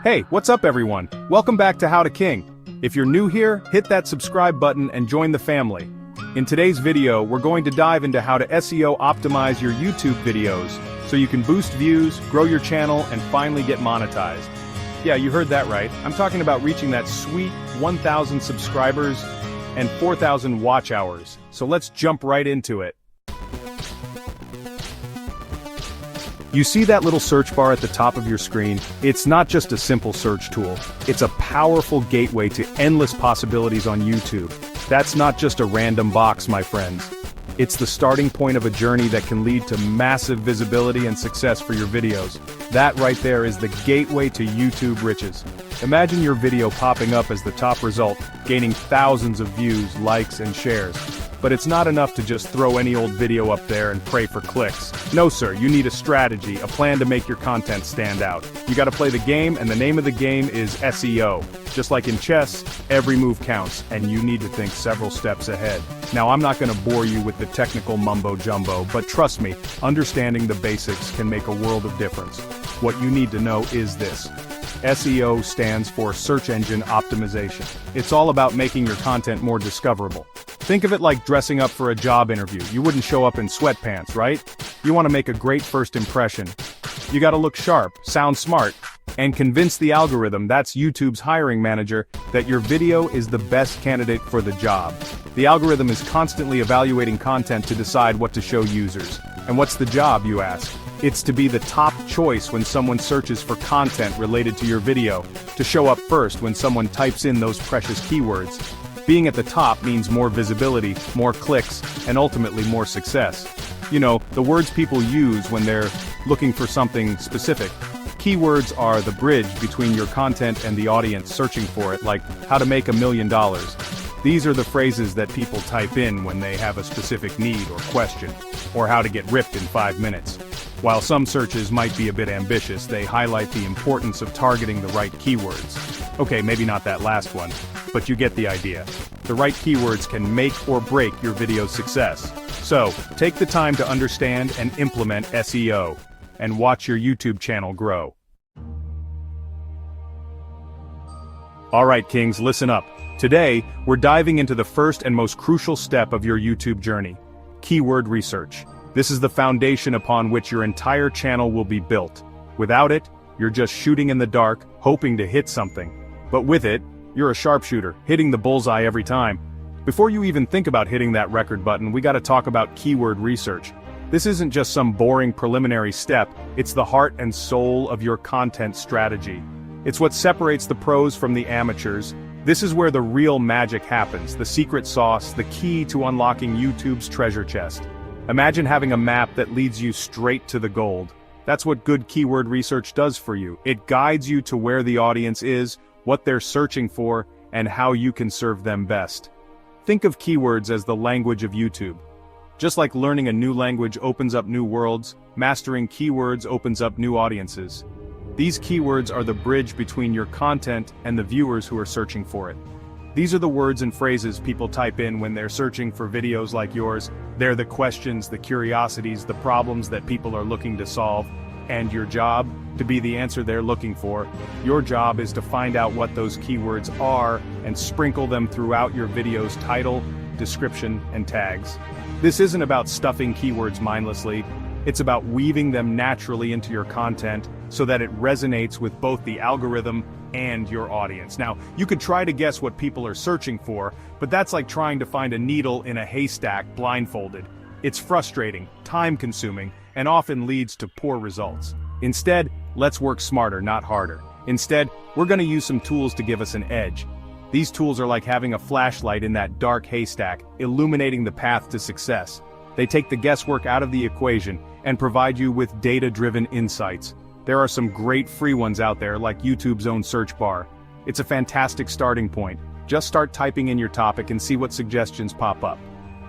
Hey, what's up everyone? Welcome back to How to King. If you're new here, hit that subscribe button and join the family. In today's video, we're going to dive into how to SEO optimize your YouTube videos so you can boost views, grow your channel, and finally get monetized. Yeah, you heard that right. I'm talking about reaching that sweet 1,000 subscribers and 4,000 watch hours. So let's jump right into it. You see that little search bar at the top of your screen? It's not just a simple search tool. It's a powerful gateway to endless possibilities on YouTube. That's not just a random box, my friends. It's the starting point of a journey that can lead to massive visibility and success for your videos. That right there is the gateway to YouTube riches. Imagine your video popping up as the top result, gaining thousands of views, likes, and shares. But it's not enough to just throw any old video up there and pray for clicks. No sir, you need a strategy, a plan to make your content stand out. You gotta play the game, and the name of the game is SEO. Just like in chess, every move counts, and you need to think several steps ahead. Now I'm not gonna bore you with the technical mumbo-jumbo, but trust me, understanding the basics can make a world of difference. What you need to know is this. SEO stands for Search Engine Optimization. It's all about making your content more discoverable. Think of it like dressing up for a job interview. You wouldn't show up in sweatpants, right? You want to make a great first impression. You gotta look sharp, sound smart, and convince the algorithm, that's YouTube's hiring manager, that your video is the best candidate for the job. The algorithm is constantly evaluating content to decide what to show users. And what's the job, you ask? It's to be the top choice when someone searches for content related to your video, to show up first when someone types in those precious keywords. Being at the top means more visibility, more clicks, and ultimately more success. You know, the words people use when they're looking for something specific. Keywords are the bridge between your content and the audience searching for it, like how to make $1 million. These are the phrases that people type in when they have a specific need or question, or how to get ripped in 5 minutes. While some searches might be a bit ambitious, they highlight the importance of targeting the right keywords. Okay, maybe not that last one, but you get the idea. The right keywords can make or break your video's success. So, take the time to understand and implement SEO, and watch your YouTube channel grow. Alright Kings, listen up. Today, we're diving into the first and most crucial step of your YouTube journey: keyword research. This is the foundation upon which your entire channel will be built. Without it, you're just shooting in the dark, hoping to hit something. But with it, you're a sharpshooter, hitting the bullseye every time. Before you even think about hitting that record button, we gotta talk about keyword research. This isn't just some boring preliminary step, it's the heart and soul of your content strategy. It's what separates the pros from the amateurs. This is where the real magic happens, the secret sauce, the key to unlocking YouTube's treasure chest. Imagine having a map that leads you straight to the gold. That's what good keyword research does for you. It guides you to where the audience is, what they're searching for, and how you can serve them best. Think of keywords as the language of YouTube. Just like learning a new language opens up new worlds, mastering keywords opens up new audiences. These keywords are the bridge between your content and the viewers who are searching for it. These are the words and phrases people type in when they're searching for videos like yours. They're the questions, the curiosities, the problems that people are looking to solve. And your job, to be the answer they're looking for. Your job is to find out what those keywords are and sprinkle them throughout your video's title, description, and tags. This isn't about stuffing keywords mindlessly. It's about weaving them naturally into your content so that it resonates with both the algorithm and your audience. Now, you could try to guess what people are searching for, but that's like trying to find a needle in a haystack blindfolded. It's frustrating, time-consuming, and often leads to poor results. Instead, let's work smarter, not harder. Instead, we're going to use some tools to give us an edge. These tools are like having a flashlight in that dark haystack, illuminating the path to success. They take the guesswork out of the equation and provide you with data-driven insights. There are some great free ones out there, like YouTube's own search bar. It's a fantastic starting point. Just start typing in your topic and see what suggestions pop up.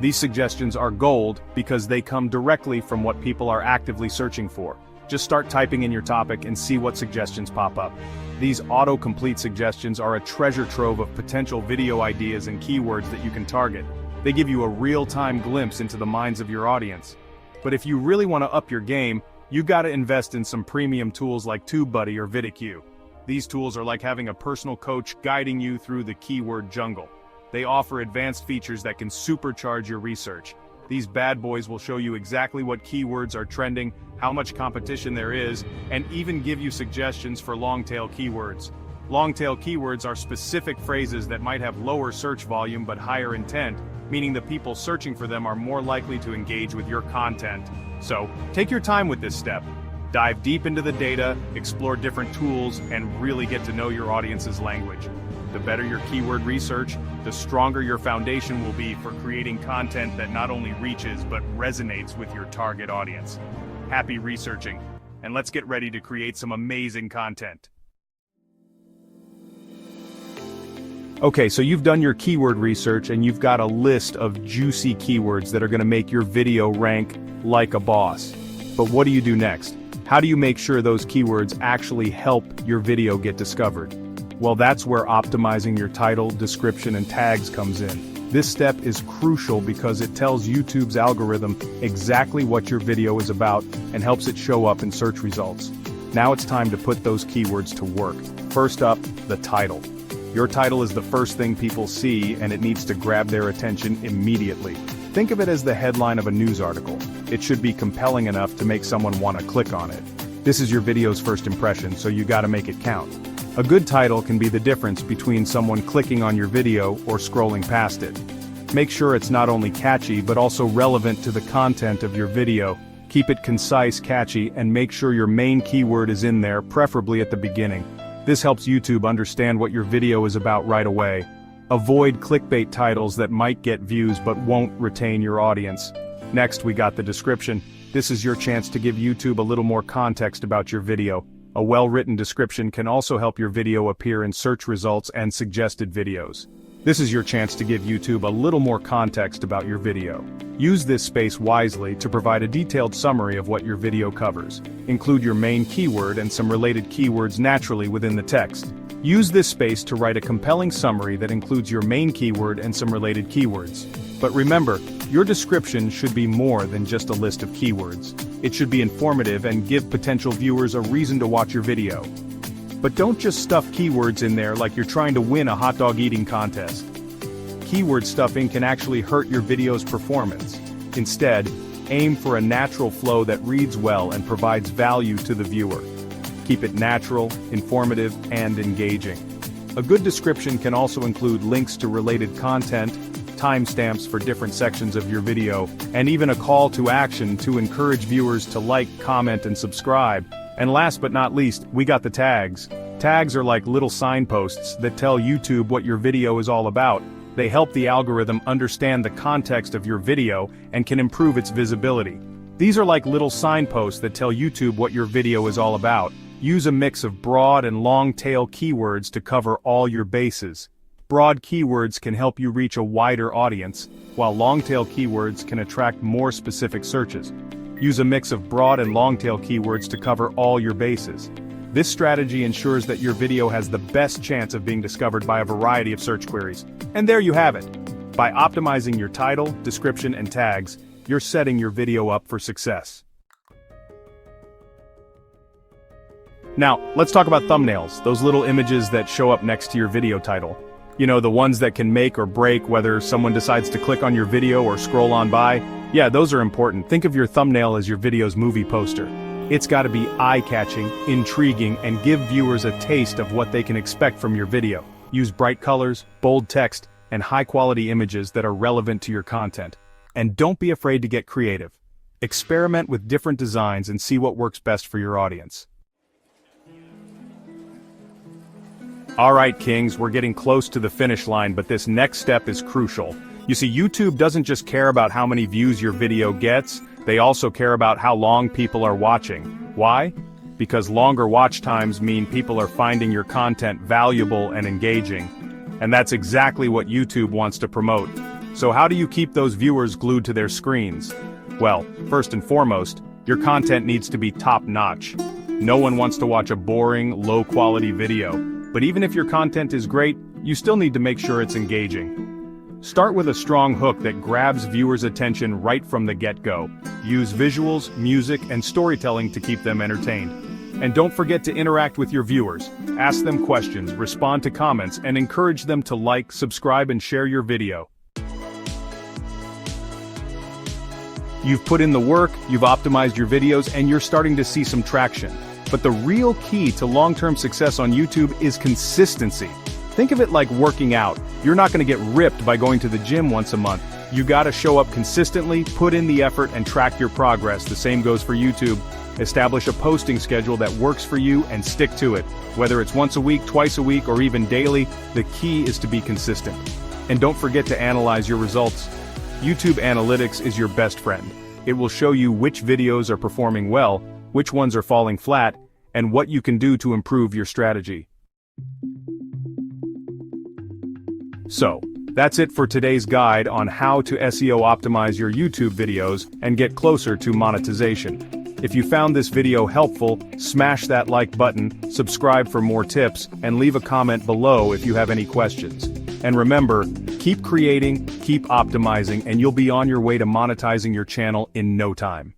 These suggestions are gold because they come directly from what people are actively searching for. Just start typing in your topic and see what suggestions pop up. These autocomplete suggestions are a treasure trove of potential video ideas and keywords that you can target. They give you a real-time glimpse into the minds of your audience. But if you really want to up your game, you gotta invest in some premium tools like TubeBuddy or VidIQ. These tools are like having a personal coach guiding you through the keyword jungle. They offer advanced features that can supercharge your research. These bad boys will show you exactly what keywords are trending, how much competition there is, and even give you suggestions for long-tail keywords. Long-tail keywords are specific phrases that might have lower search volume but higher intent, meaning the people searching for them are more likely to engage with your content. So, take your time with this step. Dive deep into the data, explore different tools, and really get to know your audience's language. The better your keyword research, the stronger your foundation will be for creating content that not only reaches but resonates with your target audience. Happy researching, and let's get ready to create some amazing content. Okay, so you've done your keyword research and you've got a list of juicy keywords that are going to make your video rank like a boss. But what do you do next? How do you make sure those keywords actually help your video get discovered? Well, that's where optimizing your title, description, and tags comes in. This step is crucial because it tells YouTube's algorithm exactly what your video is about and helps it show up in search results. Now it's time to put those keywords to work. First up, the title. Your title is the first thing people see, and it needs to grab their attention immediately. Think of it as the headline of a news article. It should be compelling enough to make someone want to click on it. This is your video's first impression, so you gotta make it count. A good title can be the difference between someone clicking on your video or scrolling past it. Make sure it's not only catchy but also relevant to the content of your video. Keep it concise, catchy, and make sure your main keyword is in there, preferably at the beginning. This helps YouTube understand what your video is about right away. Avoid clickbait titles that might get views but won't retain your audience. Next, we got the description. This is your chance to give YouTube a little more context about your video. A well-written description can also help your video appear in search results and suggested videos. This is your chance to give YouTube a little more context about your video. Use this space wisely to provide a detailed summary of what your video covers. Include your main keyword and some related keywords naturally within the text. Use this space to write a compelling summary that includes your main keyword and some related keywords. But remember, your description should be more than just a list of keywords. It should be informative and give potential viewers a reason to watch your video. But don't just stuff keywords in there like you're trying to win a hot dog eating contest. Keyword stuffing can actually hurt your video's performance. Instead, aim for a natural flow that reads well and provides value to the viewer. Keep it natural, informative, and engaging. A good description can also include links to related content, timestamps for different sections of your video, and even a call to action to encourage viewers to like, comment, and subscribe. And last but not least, we got the tags. Tags are like little signposts that tell YouTube what your video is all about. They help the algorithm understand the context of your video and can improve its visibility. These are like little signposts that tell YouTube what your video is all about. Use a mix of broad and long-tail keywords to cover all your bases. Broad keywords can help you reach a wider audience, while long-tail keywords can attract more specific searches. Use a mix of broad and long-tail keywords to cover all your bases. This strategy ensures that your video has the best chance of being discovered by a variety of search queries. And there you have it. By optimizing your title, description, and tags, you're setting your video up for success. Now, let's talk about thumbnails, those little images that show up next to your video title. You know, the ones that can make or break whether someone decides to click on your video or scroll on by. Yeah, those are important. Think of your thumbnail as your video's movie poster. It's got to be eye-catching, intriguing, and give viewers a taste of what they can expect from your video. Use bright colors, bold text, and high-quality images that are relevant to your content. And don't be afraid to get creative. Experiment with different designs and see what works best for your audience. Alright Kings, we're getting close to the finish line, but this next step is crucial. You see, YouTube doesn't just care about how many views your video gets, they also care about how long people are watching. Why? Because longer watch times mean people are finding your content valuable and engaging. And that's exactly what YouTube wants to promote. So how do you keep those viewers glued to their screens? Well, first and foremost, your content needs to be top-notch. No one wants to watch a boring, low-quality video. But even if your content is great, you still need to make sure it's engaging. Start with a strong hook that grabs viewers' attention right from the get-go. Use visuals, music, and storytelling to keep them entertained. And don't forget to interact with your viewers. Ask them questions, respond to comments, and encourage them to like, subscribe, and share your video. You've put in the work, you've optimized your videos, and you're starting to see some traction. But the real key to long-term success on YouTube is consistency. Think of it like working out. You're not going to get ripped by going to the gym once a month. You gotta show up consistently, put in the effort, and track your progress. The same goes for YouTube. Establish a posting schedule that works for you and stick to it. Whether it's once a week, twice a week, or even daily, the key is to be consistent. And don't forget to analyze your results. YouTube Analytics is your best friend. It will show you which videos are performing well, which ones are falling flat, and what you can do to improve your strategy. So, that's it for today's guide on how to SEO optimize your YouTube videos and get closer to monetization. If you found this video helpful, smash that like button, subscribe for more tips, and leave a comment below if you have any questions. And remember, keep creating, keep optimizing, and you'll be on your way to monetizing your channel in no time.